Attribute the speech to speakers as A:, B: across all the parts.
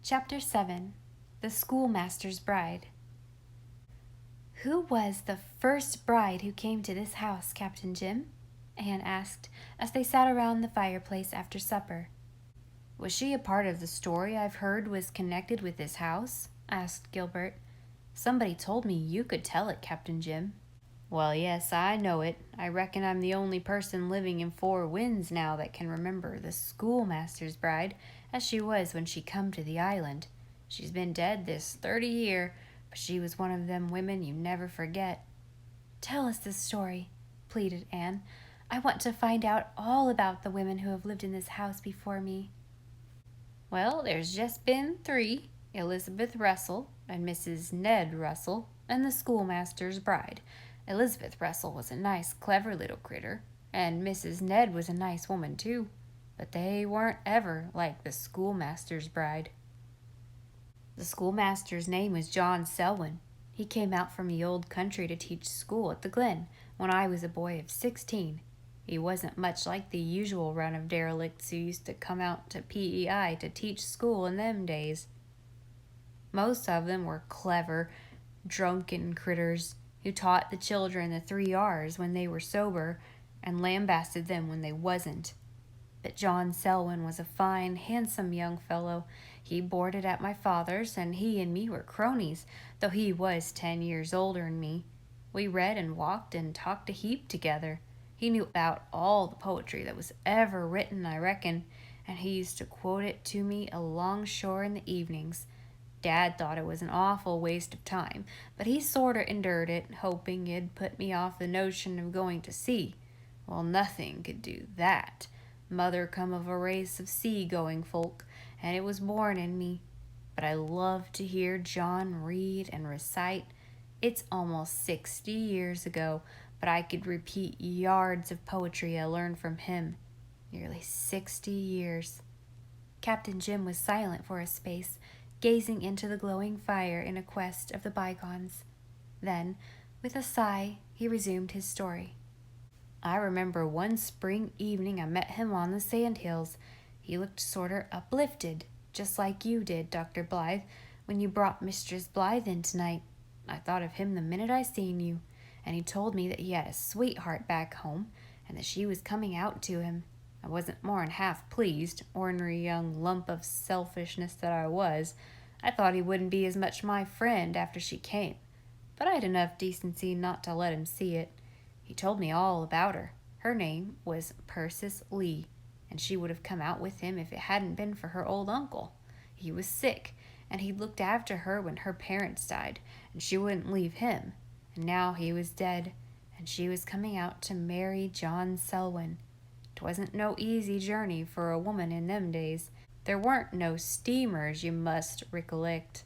A: Chapter 7. The Schoolmaster's Bride. "Who was the first bride who came to this house, Captain Jim?" Anne asked, as they sat around the fireplace after supper.
B: "Was she a part of the story I've heard was connected with this house?" asked Gilbert. "Somebody told me you could tell it, Captain Jim." "Well, yes, I know it. I reckon I'm the only person living in Four Winds now that can remember the schoolmaster's bride as she was when she come to the island. She's been dead this 30 year, but she was one of them women you never forget."
A: "Tell us the story," pleaded Anne. "I want to find out all about the women who have lived in this house before me."
B: "Well, there's just been 3, Elizabeth Russell and Mrs. Ned Russell and the schoolmaster's bride. Elizabeth Russell was a nice, clever little critter, and Mrs. Ned was a nice woman, too. But they weren't ever like the schoolmaster's bride." "The schoolmaster's name was John Selwyn. He came out from the old country to teach school at the Glen when I was a boy of 16. He wasn't much like the usual run of derelicts who used to come out to PEI to teach school in them days. Most of them were clever, drunken critters who taught the children the 3 R's when they were sober and lambasted them when they wasn't. But John Selwyn was a fine, handsome young fellow. He boarded at my father's, and he and me were cronies, though he was 10 years older than me. We read and walked and talked a heap together. He knew about all the poetry that was ever written, I reckon, and he used to quote it to me along shore in the evenings. Dad thought it was an awful waste of time, but he sorter endured it, hoping it'd put me off the notion of going to sea. Well, nothing could do that. Mother come of a race of sea-going folk, and it was born in me. But I love to hear John read and recite. It's almost 60 years ago, but I could repeat yards of poetry I learned from him. Nearly 60 years.
A: Captain Jim was silent for a space, gazing into the glowing fire in a quest of the bygones. Then, with a sigh, he resumed his story.
B: "I remember one spring evening I met him on the sandhills. He looked sorter uplifted, just like you did, Dr. Blythe, when you brought Mistress Blythe in tonight. I thought of him the minute I seen you, and he told me that he had a sweetheart back home, and that she was coming out to him. I wasn't more'n half pleased, ornery young lump of selfishness that I was. I thought he wouldn't be as much my friend after she came, but I'd enough decency not to let him see it. He told me all about her. Her name was Persis Lee, and she would have come out with him if it hadn't been for her old uncle. He was sick, and he'd looked after her when her parents died, and she wouldn't leave him. And now he was dead, and she was coming out to marry John Selwyn. 'Twasn't no easy journey for a woman in them days. There weren't no steamers, you must recollect.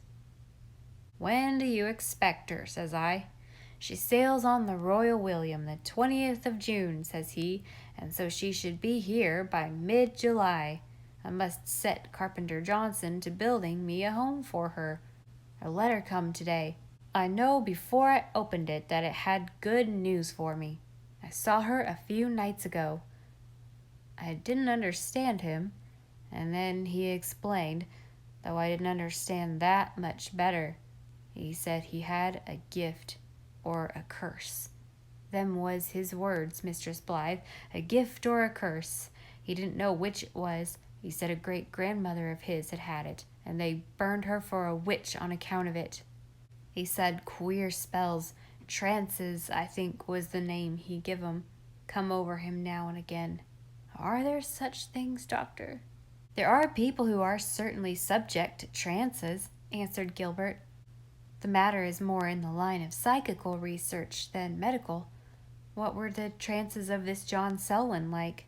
B: 'When do you expect her?' says I. 'She sails on the Royal William the 20th of June,' says he, 'and so she should be here by mid-July. I must set Carpenter Johnson to building me a home for her. Her letter come today. I know before I opened it that it had good news for me. I saw her a few nights ago.' I didn't understand him, and then he explained, though I didn't understand that much better. He said he had a gift, or a curse. Them was his words, Mistress Blythe, a gift or a curse. He didn't know which it was. He said a great-grandmother of his had had it, and they burned her for a witch on account of it. He said queer spells, trances, I think was the name he give 'em, come over him now and again." "Are there such things, Doctor?"
A: "There are people who are certainly subject to trances," answered Gilbert. "The matter is more in the line of psychical research than medical. What were the trances of this John Selwyn like?"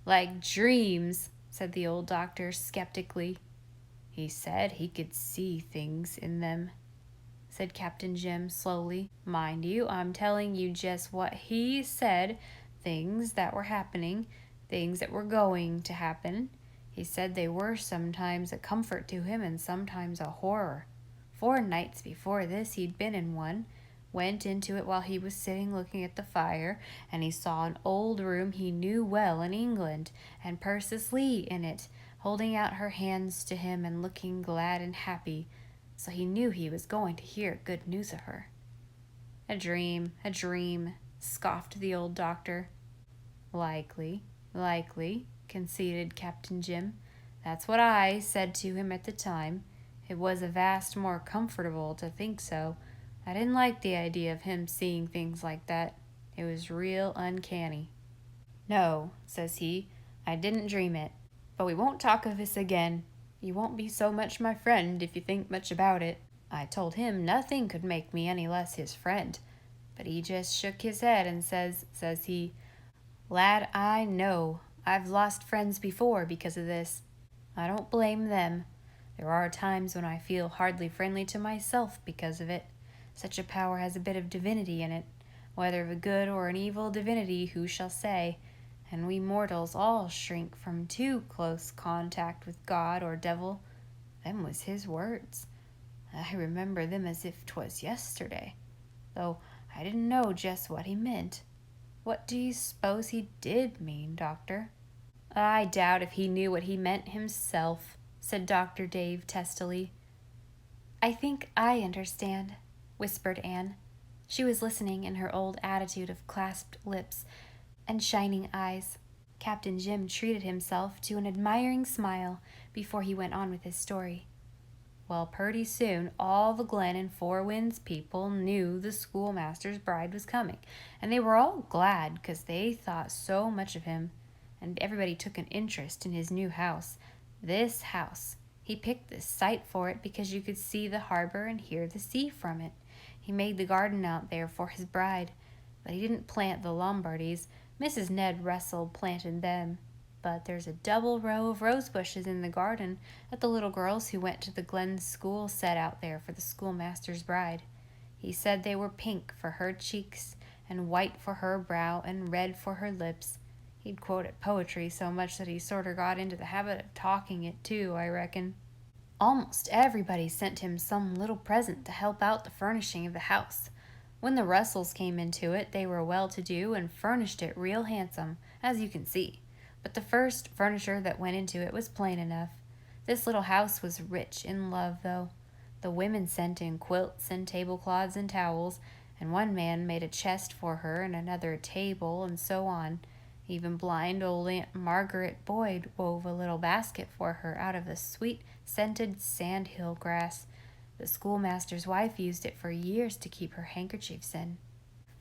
B: "Like dreams," said the old doctor skeptically. "He said he could see things in them," said Captain Jim slowly. "Mind you, I'm telling you just what he said, things that were happening, things that were going to happen. He said they were sometimes a comfort to him and sometimes a horror. 4 nights before this he'd been in one, went into it while he was sitting looking at the fire, and he saw an old room he knew well in England, and Persis Lee in it, holding out her hands to him and looking glad and happy, so he knew he was going to hear good news of her. A dream, scoffed the old doctor. Likely, likely, conceded Captain Jim. That's what I said to him at the time. It was a vast more comfortable to think so. I didn't like the idea of him seeing things like that. It was real uncanny. No, says he, I didn't dream it. But we won't talk of this again. You won't be so much my friend if you think much about it. I told him nothing could make me any less his friend. But he just shook his head and says he, Lad, I know. I've lost friends before because of this. I don't blame them. There are times when I feel hardly friendly to myself because of it. Such a power has a bit of divinity in it. Whether of a good or an evil divinity, who shall say? And we mortals all shrink from too close contact with God or devil. Them was his words. I remember them as if 'twas yesterday, though I didn't know just what he meant. What do you suppose he did mean, Doctor? I doubt if he knew what he meant himself, said Dr. Dave testily. I think I understand, whispered Anne. She was listening in her old attitude of clasped lips and shining eyes. Captain Jim treated himself to an admiring smile before he went on with his story. Well, pretty soon all the Glen and Four Winds people knew the schoolmaster's bride was coming, and they were all glad 'cause they thought so much of him, and everybody took an interest in his new house. This house. He picked this site for it because you could see the harbor and hear the sea from it. He made the garden out there for his bride, but he didn't plant the Lombardies. Mrs. Ned Russell planted them. But there's a double row of rose bushes in the garden that the little girls who went to the Glen school set out there for the schoolmaster's bride. He said they were pink for her cheeks and white for her brow and red for her lips. He'd quoted poetry so much that he sorter got into the habit of talking it too, I reckon. Almost everybody sent him some little present to help out the furnishing of the house. When the Russells came into it, they were well-to-do and furnished it real handsome, as you can see. But the first furniture that went into it was plain enough. This little house was rich in love, though. The women sent in quilts and tablecloths and towels, and one man made a chest for her and another a table, and so on. Even blind old Aunt Margaret Boyd wove a little basket for her out of the sweet, scented sandhill grass. The schoolmaster's wife used it for years to keep her handkerchiefs in.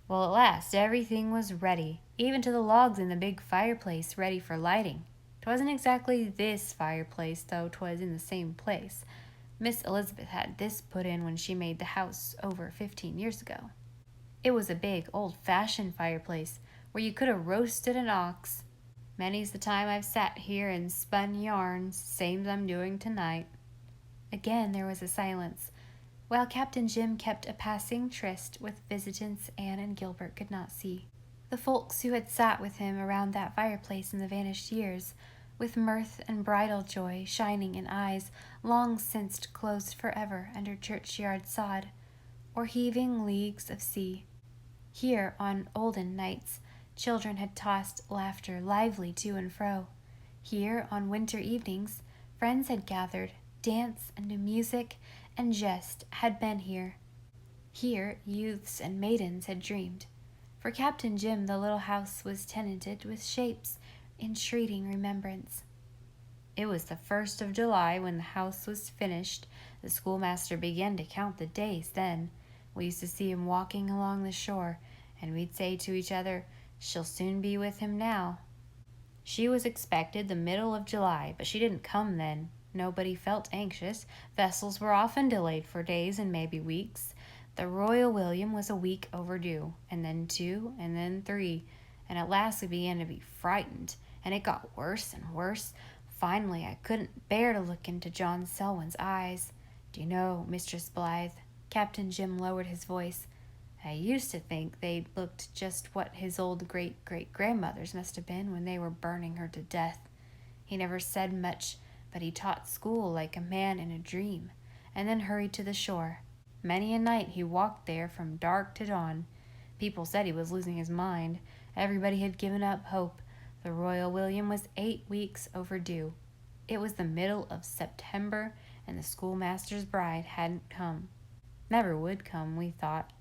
B: Well, at last everything was ready, even to the logs in the big fireplace ready for lighting. 'Twasn't exactly this fireplace, though 'twas in the same place. Miss Elizabeth had this put in when she made the house over 15 years ago. It was a big, old-fashioned fireplace where you could have roasted an ox. Many's the time I've sat here and spun yarns, same's I'm doing tonight. Again there was a silence, while Captain Jim kept a passing tryst with visitants Anne and Gilbert could not see. The folks who had sat with him around that fireplace in the vanished years, with mirth and bridal joy shining in eyes long since closed forever under churchyard sod, or heaving leagues of sea. Here, on olden nights, children had tossed laughter lively to and fro. Here, on winter evenings, friends had gathered, dance and music and jest had been here. Here, youths and maidens had dreamed. For Captain Jim, the little house was tenanted with shapes entreating remembrance. It was the 1st of July when the house was finished. The schoolmaster began to count the days then. We used to see him walking along the shore, and we'd say to each other, "She'll soon be with him now." She was expected the middle of July, but she didn't come then. Nobody felt anxious. Vessels were often delayed for days and maybe weeks. The Royal William was a week overdue, and then 2, and then 3, and at last we began to be frightened, and it got worse and worse. Finally, I couldn't bear to look into John Selwyn's eyes. Do you know, Mistress Blythe, Captain Jim lowered his voice, I used to think they looked just what his old great-great-grandmothers must have been when they were burning her to death. He never said much, but he taught school like a man in a dream, and then hurried to the shore. Many a night he walked there from dark to dawn. People said he was losing his mind. Everybody had given up hope. The Royal William was 8 weeks overdue. It was the middle of September, and the schoolmaster's bride hadn't come. Never would come, we thought.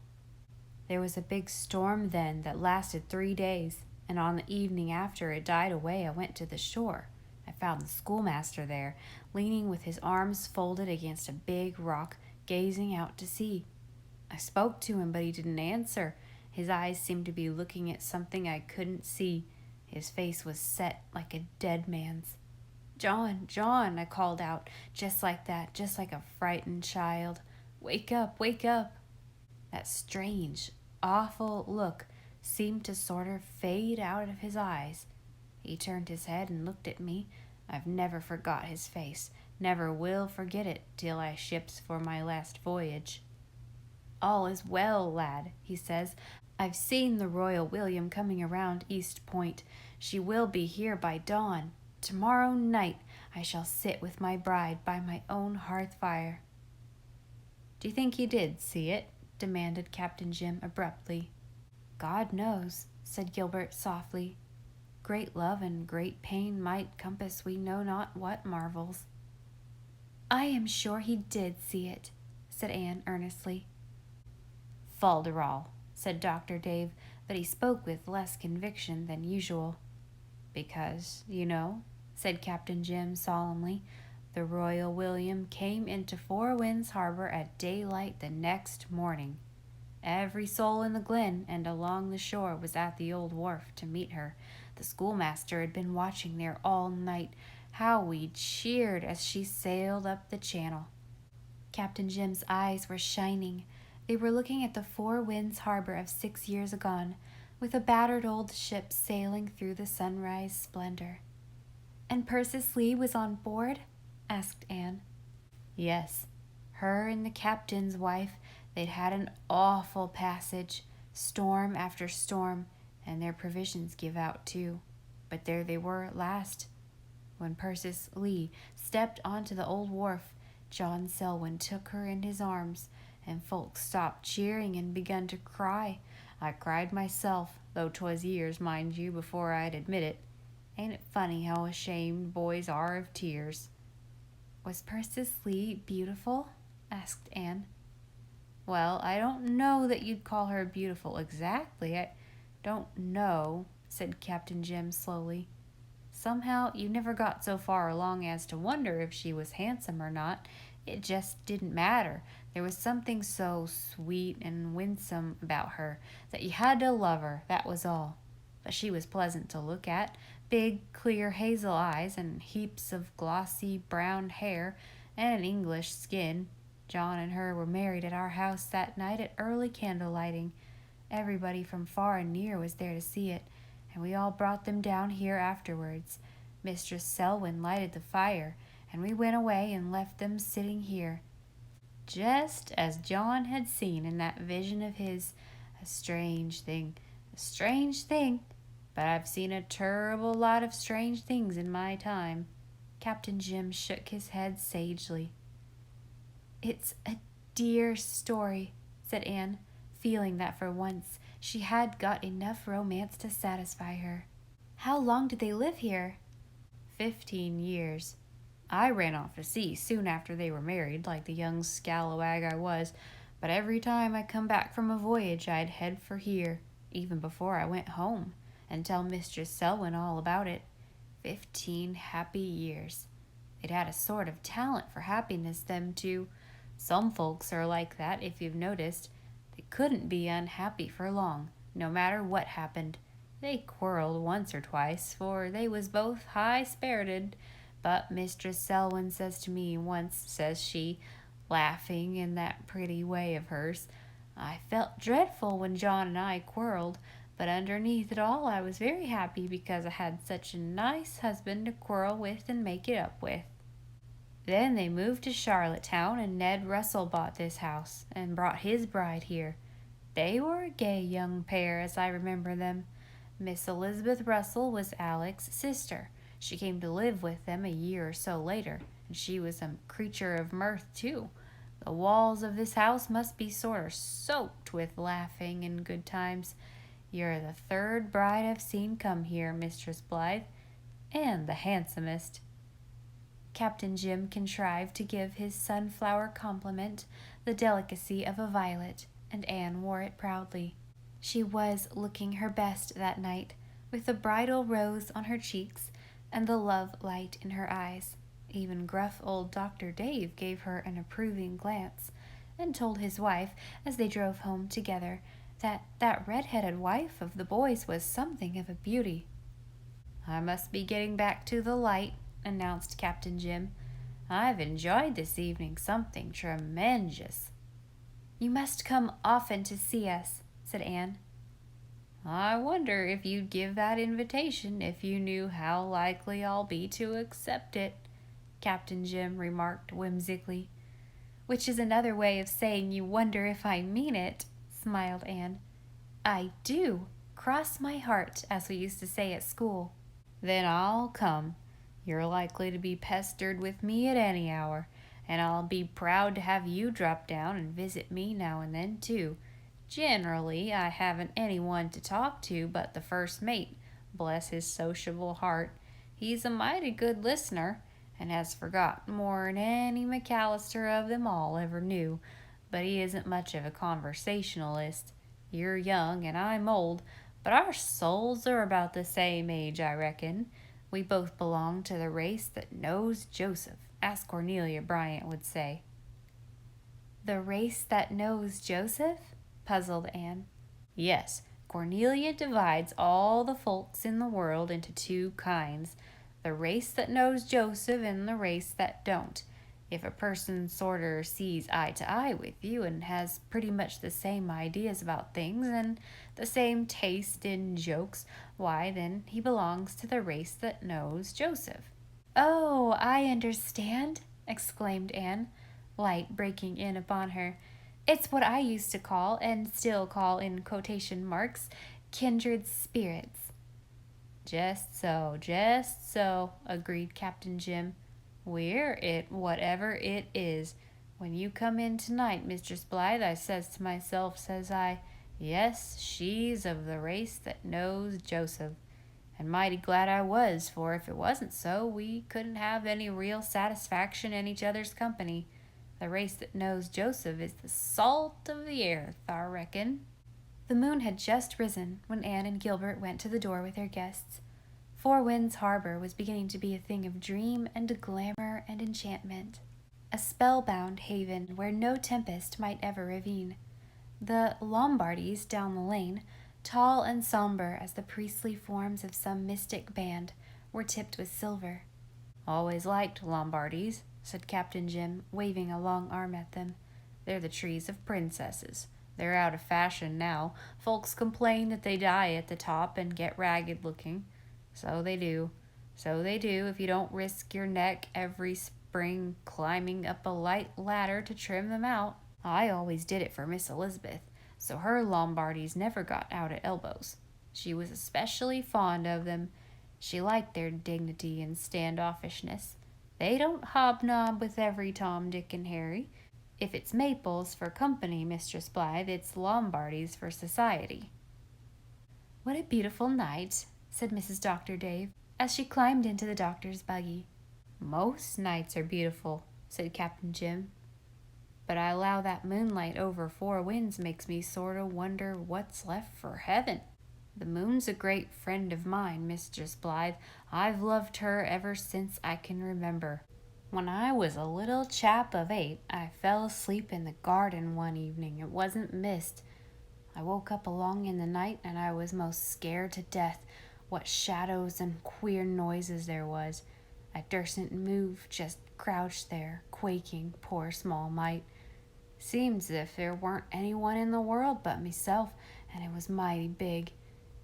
B: There was a big storm then that lasted 3 days, and on the evening after it died away, I went to the shore. I found the schoolmaster there, leaning with his arms folded against a big rock, gazing out to sea. I spoke to him, but he didn't answer. His eyes seemed to be looking at something I couldn't see. His face was set like a dead man's. "John, John," I called out, just like that, just like a frightened child. "Wake up, wake up." That strange, awful look seemed to sort of fade out of his eyes. He turned his head and looked at me. I've never forgot his face, never will forget it till I ships for my last voyage. "All is well, lad," he says. "I've seen the Royal William coming around East Point. She will be here by dawn. Tomorrow night I shall sit with my bride by my own hearth fire." "Do you think he did see it?" demanded Captain Jim abruptly. "God knows," said Gilbert softly. "Great love and great pain might compass we know not what marvels." "I am sure he did see it," said Anne earnestly. "Falderal," said Dr. Dave, but he spoke with less conviction than usual. "Because, you know," said Captain Jim solemnly, "the Royal William came into Four Winds Harbor at daylight the next morning. Every soul in the glen and along the shore was at the old wharf to meet her. The schoolmaster had been watching there all night. How we cheered as she sailed up the channel." Captain Jim's eyes were shining. They were looking at the Four Winds Harbor of 6 years agone, with a battered old ship sailing through the sunrise splendor. "And Persis Lee was on board?" asked Anne. "Yes. Her and the captain's wife, they'd had an awful passage, storm after storm, and their provisions give out too. But there they were at last. When Persis Lee stepped onto the old wharf, John Selwyn took her in his arms, and folks stopped cheering and begun to cry. I cried myself, though 'twas years, mind you, before I'd admit it. Ain't it funny how ashamed boys are of tears?" "Was Persis Lee beautiful?" asked Anne. "Well, I don't know that you'd call her beautiful exactly. I don't know," said Captain Jim slowly. "Somehow you never got so far along as to wonder if she was handsome or not. It just didn't matter. There was something so sweet and winsome about her that you had to love her, that was all. But she was pleasant to look at. Big, clear hazel eyes and heaps of glossy brown hair and an English skin. John and her were married at our house that night at early candle lighting. Everybody from far and near was there to see it, and we all brought them down here afterwards. Mistress Selwyn lighted the fire, and we went away and left them sitting here, just as John had seen in that vision of his. A strange thing, but I've seen a terrible lot of strange things in my time." Captain Jim shook his head sagely. "It's a dear story," said Anne, feeling that for once she had got enough romance to satisfy her. "How long did they live here?" 15 years. I ran off to sea soon after they were married, like the young scalawag I was, but every time I come back from a voyage I'd head for here, even before I went home, and tell Mistress Selwyn all about it. 15 happy years. They'd had a sort of talent for happiness, them two. Some folks are like that, if you've noticed. They couldn't be unhappy for long, no matter what happened. They quarreled once or twice, for they was both high-spirited. But Mistress Selwyn says to me once, says she, laughing in that pretty way of hers, 'I felt dreadful when John and I quarreled, but underneath it all I was very happy because I had such a nice husband to quarrel with and make it up with.' Then they moved to Charlottetown, and Ned Russell bought this house and brought his bride here. They were a gay young pair, as I remember them. Miss Elizabeth Russell was Alec's sister. She came to live with them a year or so later, and she was a creature of mirth, too. The walls of this house must be sorter soaked with laughing and good times. You're the third bride I've seen come here, Mistress Blythe, and the handsomest." Captain Jim contrived to give his sunflower compliment the delicacy of a violet, and Anne wore it proudly. She was looking her best that night, with the bridal rose on her cheeks and the love light in her eyes. Even gruff old Dr. Dave gave her an approving glance, and told his wife, as they drove home together, that red-headed wife of the boys was something of a beauty. "I must be getting back to the light," announced Captain Jim. "I've enjoyed this evening something tremendous." "You must come often to see us," said Anne. "I wonder if you'd give that invitation if you knew how likely I'll be to accept it," Captain Jim remarked whimsically. "Which is another way of saying you wonder if I mean it," smiled Anne. "I do. Cross my heart, as we used to say at school." "Then I'll come. You're likely to be pestered with me at any hour, and I'll be proud to have you drop down and visit me now and then, too. Generally, I haven't anyone to talk to but the first mate, bless his sociable heart. He's a mighty good listener, and has forgotten more'n any McAllister of them all ever knew, but he isn't much of a conversationalist. You're young and I'm old, but our souls are about the same age, I reckon. We both belong to the race that knows Joseph, as Cornelia Bryant would say." "The race that knows Joseph?" puzzled Anne. "Yes, Cornelia divides all the folks in the world into two kinds, the race that knows Joseph and the race that don't. If a person sorter sees eye to eye with you and has pretty much the same ideas about things and the same taste in jokes, why, then he belongs to the race that knows Joseph." "Oh, I understand," exclaimed Anne, light breaking in upon her. "It's what I used to call, and still call in quotation marks, kindred spirits." Just so," agreed Captain Jim. "We're it, whatever it is. When you come in tonight, Mistress Blythe, I says to myself, says I, yes, she's of the race that knows Joseph. And mighty glad I was, for if it wasn't so, we couldn't have any real satisfaction in each other's company. The race that knows Joseph is the salt of the earth, I reckon." The moon had just risen when Anne and Gilbert went to the door with their guests. Four Winds Harbor was beginning to be a thing of dream and glamour and enchantment, a spellbound haven where no tempest might ever ravine. The Lombardys down the lane, tall and somber as the priestly forms of some mystic band, were tipped with silver. "Always liked Lombardys," said Captain Jim, waving a long arm at them. "They're the trees of princesses. They're out of fashion now. Folks complain that they die at the top and get ragged looking. So they do. So they do if you don't risk your neck every spring climbing up a light ladder to trim them out. I always did it for Miss Elizabeth, so her Lombardys never got out at elbows. She was especially fond of them. She liked their dignity and standoffishness. They don't hobnob with every Tom, Dick, and Harry. If it's maples for company, Mistress Blythe, it's Lombardys for society." "What a beautiful night," said Mrs. Dr. Dave, as she climbed into the doctor's buggy. "Most nights are beautiful," said Captain Jim. "But I allow that moonlight over Four Winds makes me sort o' wonder what's left for heaven. The moon's a great friend of mine, Mistress Blythe. I've loved her ever since I can remember. When I was a little chap of 8, I fell asleep in the garden one evening. It wasn't mist. I woke up along in the night, and I was most scared to death. What shadows and queer noises there was. I durstn't move, just crouched there, quaking, poor small mite. Seems as if there weren't anyone in the world but myself, and it was mighty big.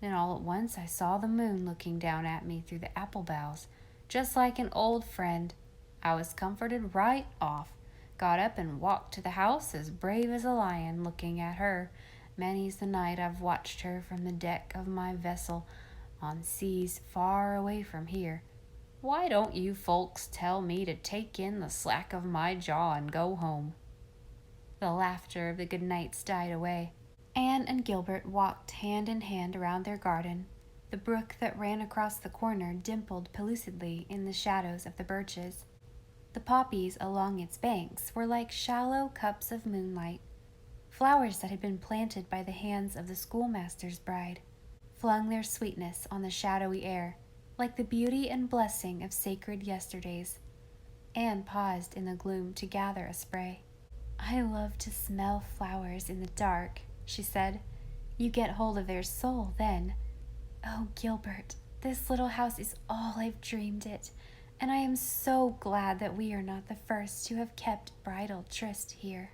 B: Then all at once I saw the moon looking down at me through the apple boughs, just like an old friend. I was comforted right off, got up and walked to the house as brave as a lion, looking at her. Many's the night I've watched her from the deck of my vessel on seas far away from here. Why don't you folks tell me to take in the slack of my jaw and go home?" The laughter of the good nights died away. Anne and Gilbert walked hand in hand around their garden. The brook that ran across the corner dimpled pellucidly in the shadows of the birches.
A: The poppies along its banks were like shallow cups of moonlight, flowers that had been planted by the hands of the schoolmaster's bride, flung their sweetness on the shadowy air, like the beauty and blessing of sacred yesterdays. Anne paused in the gloom to gather a spray. "I love to smell flowers in the dark," she said. "You get hold of their soul then. Oh, Gilbert, this little house is all I've dreamed it, and I am so glad that we are not the first to have kept bridal tryst here."